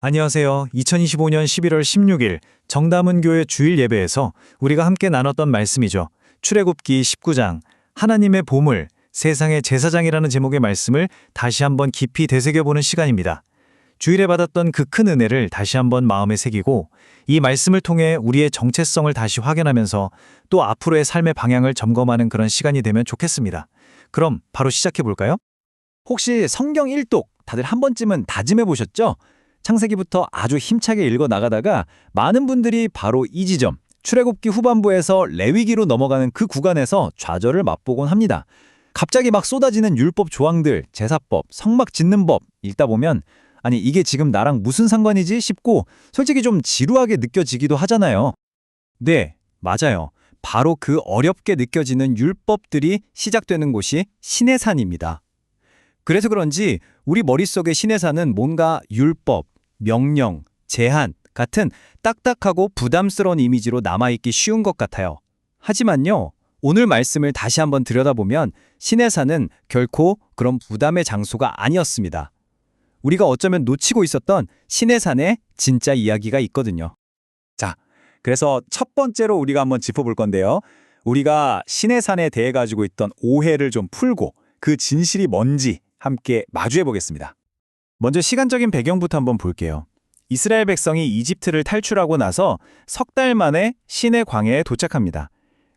안녕하세요. 2025년 11월 16일 정다문교회 주일 예배에서 우리가 함께 나눴던 말씀이죠. 출애굽기 19장 하나님의 보물, 세상의 제사장이라는 제목의 말씀을 다시 한번 깊이 되새겨보는 시간입니다. 주일에 받았던 그 큰 은혜를 다시 한번 마음에 새기고 이 말씀을 통해 우리의 정체성을 다시 확인하면서 또 앞으로의 삶의 방향을 점검하는 그런 시간이 되면 좋겠습니다. 그럼 바로 시작해 볼까요? 혹시 성경 1독 다들 한 번쯤은 다짐해 보셨죠? 창세기부터 아주 힘차게 읽어 나가다가 많은 분들이 바로 이 지점, 출애굽기 후반부에서 레위기로 넘어가는 그 구간에서 좌절을 맛보곤 합니다. 갑자기 막 쏟아지는 율법 조항들, 제사법, 성막 짓는 법 읽다 보면 아니 이게 지금 나랑 무슨 상관이지 싶고 솔직히 좀 지루하게 느껴지기도 하잖아요. 네, 맞아요. 바로 그 어렵게 느껴지는 율법들이 시작되는 곳이 시내산입니다. 그래서 그런지 우리 머릿속에 시내산은 뭔가 율법, 명령, 제한 같은 딱딱하고 부담스러운 이미지로 남아있기 쉬운 것 같아요. 하지만요, 오늘 말씀을 다시 한번 들여다보면 시내산은 결코 그런 부담의 장소가 아니었습니다. 우리가 어쩌면 놓치고 있었던 시내산의 진짜 이야기가 있거든요. 자, 그래서 첫 번째로 우리가 한번 짚어볼 건데요. 우리가 시내산에 대해 가지고 있던 오해를 좀 풀고 그 진실이 뭔지 함께 마주해 보겠습니다. 먼저 시간적인 배경부터 한번 볼게요. 이스라엘 백성이 이집트를 탈출하고 나서 석 달 만에 시내 광야에 도착합니다.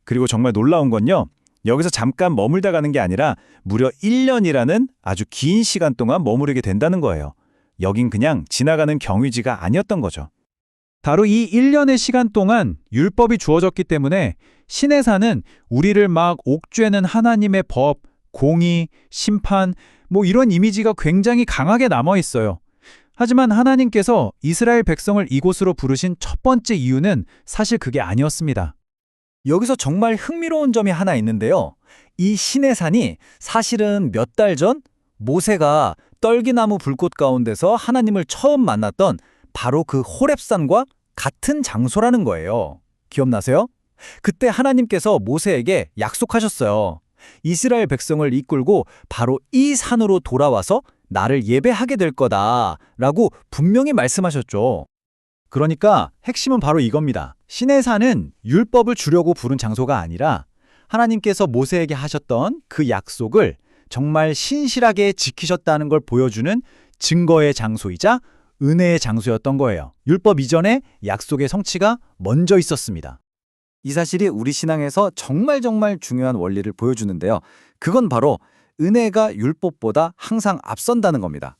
그리고 정말 놀라운 건요. 여기서 잠깐 머물다 가는 게 아니라 무려 1년이라는 아주 긴 시간 동안 머무르게 된다는 거예요. 여긴 그냥 지나가는 경유지가 아니었던 거죠. 바로 이 1년의 시간 동안 율법이 주어졌기 때문에 시내산은 우리를 막 옥죄는 하나님의 법, 공의, 심판, 이런 이미지가 굉장히 강하게 남아있어요. 하지만 하나님께서 이스라엘 백성을 이곳으로 부르신 첫 번째 이유는 사실 그게 아니었습니다. 여기서 정말 흥미로운 점이 하나 있는데요. 이 시내산이 사실은 몇 달 전 모세가 떨기나무 불꽃 가운데서 하나님을 처음 만났던 바로 그 호렙산과 같은 장소라는 거예요. 기억나세요? 그때 하나님께서 모세에게 약속하셨어요. 이스라엘 백성을 이끌고 바로 이 산으로 돌아와서 나를 예배하게 될 거다라고 분명히 말씀하셨죠. 그러니까 핵심은 바로 이겁니다. 시내산은 율법을 주려고 부른 장소가 아니라 하나님께서 모세에게 하셨던 그 약속을 정말 신실하게 지키셨다는 걸 보여주는 증거의 장소이자 은혜의 장소였던 거예요. 율법 이전에 약속의 성취가 먼저 있었습니다. 이 사실이 우리 신앙에서 정말 중요한 원리를 보여주는데요. 그건 바로 은혜가 율법보다 항상 앞선다는 겁니다.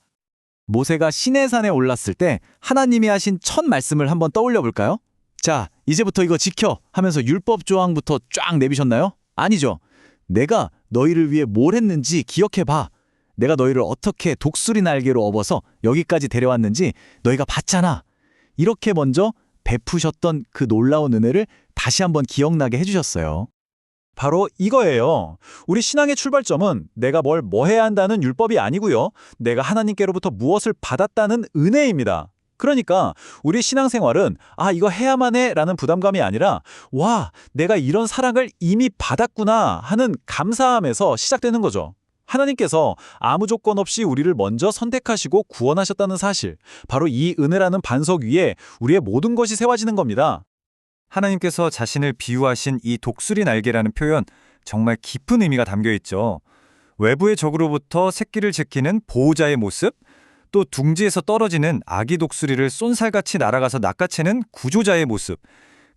모세가 시내산에 올랐을 때 하나님이 하신 첫 말씀을 한번 떠올려 볼까요? 자, 이제부터 이거 지켜 하면서 율법 조항부터 쫙 내비셨나요? 아니죠. 내가 너희를 위해 뭘 했는지 기억해 봐. 내가 너희를 어떻게 독수리 날개로 업어서 여기까지 데려왔는지 너희가 봤잖아. 이렇게 먼저 베푸셨던 그 놀라운 은혜를 다시 한번 기억나게 해주셨어요. 바로 이거예요. 우리 신앙의 출발점은 내가 뭐 해야 한다는 율법이 아니고요. 내가 하나님께로부터 무엇을 받았다는 은혜입니다. 그러니까 우리 신앙생활은 이거 해야만 해라는 부담감이 아니라 와, 내가 이런 사랑을 이미 받았구나 하는 감사함에서 시작되는 거죠. 하나님께서 아무 조건 없이 우리를 먼저 선택하시고 구원하셨다는 사실, 바로 이 은혜라는 반석 위에 우리의 모든 것이 세워지는 겁니다. 하나님께서 자신을 비유하신 이 독수리 날개라는 표현, 정말 깊은 의미가 담겨 있죠. 외부의 적으로부터 새끼를 지키는 보호자의 모습, 또 둥지에서 떨어지는 아기 독수리를 쏜살같이 날아가서 낚아채는 구조자의 모습,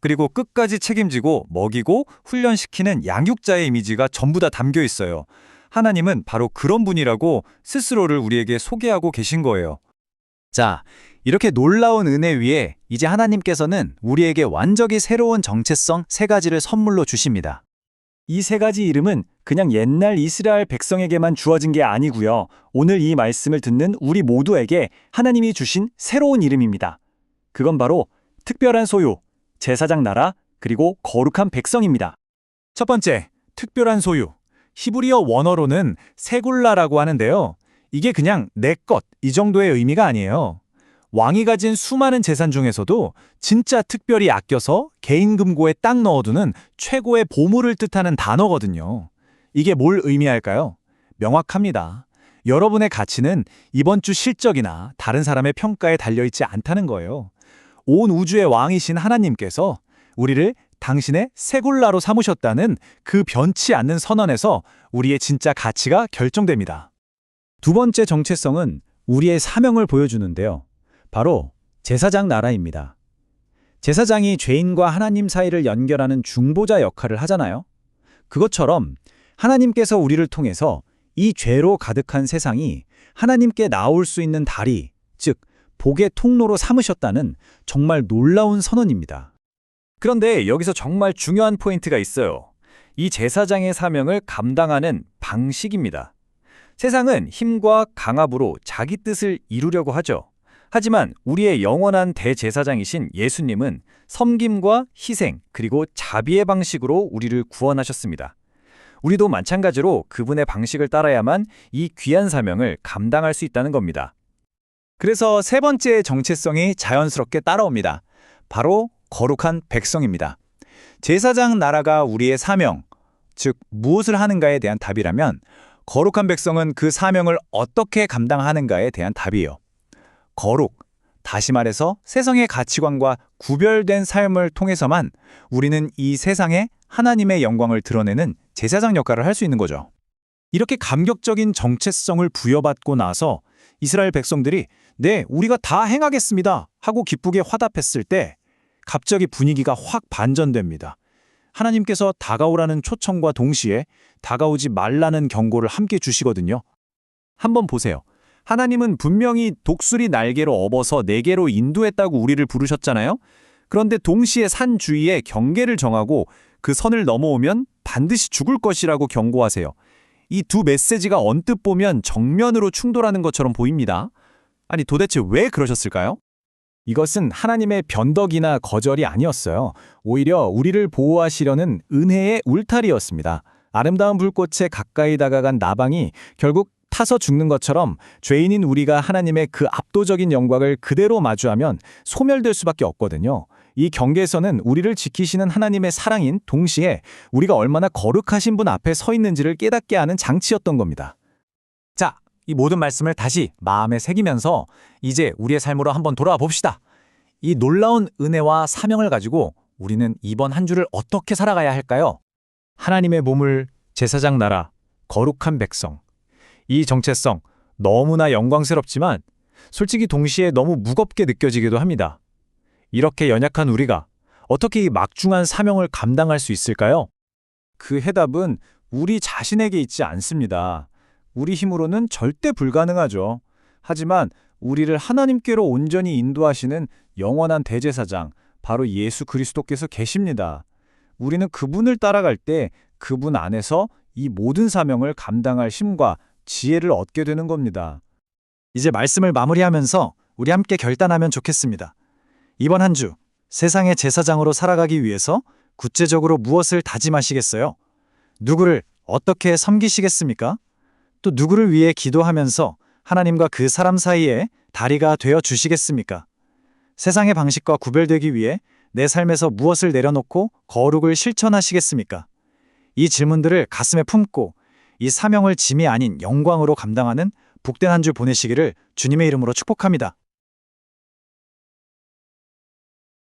그리고 끝까지 책임지고 먹이고 훈련시키는 양육자의 이미지가 전부 다 담겨 있어요. 하나님은 바로 그런 분이라고 스스로를 우리에게 소개하고 계신 거예요. 자, 이렇게 놀라운 은혜 위에 이제 하나님께서는 우리에게 완전히 새로운 정체성 세 가지를 선물로 주십니다. 이 세 가지 이름은 그냥 옛날 이스라엘 백성에게만 주어진 게 아니고요. 오늘 이 말씀을 듣는 우리 모두에게 하나님이 주신 새로운 이름입니다. 그건 바로 특별한 소유, 제사장 나라, 그리고 거룩한 백성입니다. 첫 번째, 특별한 소유. 히브리어 원어로는 세굴라라고 하는데요. 이게 그냥 내 것, 이 정도의 의미가 아니에요. 왕이 가진 수많은 재산 중에서도 진짜 특별히 아껴서 개인 금고에 딱 넣어두는 최고의 보물을 뜻하는 단어거든요. 이게 뭘 의미할까요? 명확합니다. 여러분의 가치는 이번 주 실적이나 다른 사람의 평가에 달려있지 않다는 거예요. 온 우주의 왕이신 하나님께서 우리를 당신의 새굴라로 삼으셨다는 그 변치 않는 선언에서 우리의 진짜 가치가 결정됩니다. 두 번째 정체성은 우리의 사명을 보여주는데요. 바로 제사장 나라입니다. 제사장이 죄인과 하나님 사이를 연결하는 중보자 역할을 하잖아요. 그것처럼 하나님께서 우리를 통해서 이 죄로 가득한 세상이 하나님께 나올 수 있는 다리, 즉 복의 통로로 삼으셨다는 정말 놀라운 선언입니다. 그런데 여기서 정말 중요한 포인트가 있어요. 이 제사장의 사명을 감당하는 방식입니다. 세상은 힘과 강압으로 자기 뜻을 이루려고 하죠. 하지만 우리의 영원한 대제사장이신 예수님은 섬김과 희생 그리고 자비의 방식으로 우리를 구원하셨습니다. 우리도 마찬가지로 그분의 방식을 따라야만 이 귀한 사명을 감당할 수 있다는 겁니다. 그래서 세 번째 정체성이 자연스럽게 따라옵니다. 바로 거룩한 백성입니다. 제사장 나라가 우리의 사명, 즉 무엇을 하는가에 대한 답이라면 거룩한 백성은 그 사명을 어떻게 감당하는가에 대한 답이에요. 거룩, 다시 말해서 세상의 가치관과 구별된 삶을 통해서만 우리는 이 세상에 하나님의 영광을 드러내는 제사장 역할을 할 수 있는 거죠. 이렇게 감격적인 정체성을 부여받고 나서 이스라엘 백성들이 네, 우리가 다 행하겠습니다 하고 기쁘게 화답했을 때 갑자기 분위기가 확 반전됩니다. 하나님께서 다가오라는 초청과 동시에 다가오지 말라는 경고를 함께 주시거든요. 한번 보세요. 하나님은 분명히 독수리 날개로 업어서 내게로 인도했다고 우리를 부르셨잖아요. 그런데 동시에 산 주위에 경계를 정하고 그 선을 넘어오면 반드시 죽을 것이라고 경고하세요. 이 두 메시지가 언뜻 보면 정면으로 충돌하는 것처럼 보입니다. 아니 도대체 왜 그러셨을까요? 이것은 하나님의 변덕이나 거절이 아니었어요. 오히려 우리를 보호하시려는 은혜의 울타리였습니다. 아름다운 불꽃에 가까이 다가간 나방이 결국 타서 죽는 것처럼 죄인인 우리가 하나님의 그 압도적인 영광을 그대로 마주하면 소멸될 수밖에 없거든요. 이 경계에서는 우리를 지키시는 하나님의 사랑인 동시에 우리가 얼마나 거룩하신 분 앞에 서 있는지를 깨닫게 하는 장치였던 겁니다. 자, 이 모든 말씀을 다시 마음에 새기면서 이제 우리의 삶으로 한번 돌아와 봅시다. 이 놀라운 은혜와 사명을 가지고 우리는 이번 한 주를 어떻게 살아가야 할까요? 하나님의 몸을 제사장 나라, 거룩한 백성. 이 정체성 너무나 영광스럽지만 솔직히 동시에 너무 무겁게 느껴지기도 합니다. 이렇게 연약한 우리가 어떻게 이 막중한 사명을 감당할 수 있을까요? 그 해답은 우리 자신에게 있지 않습니다. 우리 힘으로는 절대 불가능하죠. 하지만 우리를 하나님께로 온전히 인도하시는 영원한 대제사장, 바로 예수 그리스도께서 계십니다. 우리는 그분을 따라갈 때 그분 안에서 이 모든 사명을 감당할 힘과 지혜를 얻게 되는 겁니다. 이제 말씀을 마무리하면서 우리 함께 결단하면 좋겠습니다. 이번 한 주 세상의 제사장으로 살아가기 위해서 구체적으로 무엇을 다짐하시겠어요? 누구를 어떻게 섬기시겠습니까? 또 누구를 위해 기도하면서 하나님과 그 사람 사이에 다리가 되어 주시겠습니까? 세상의 방식과 구별되기 위해 내 삶에서 무엇을 내려놓고 거룩을 실천하시겠습니까? 이 질문들을 가슴에 품고 이 사명을 짐이 아닌 영광으로 감당하는 복된 한 주 보내시기를 주님의 이름으로 축복합니다.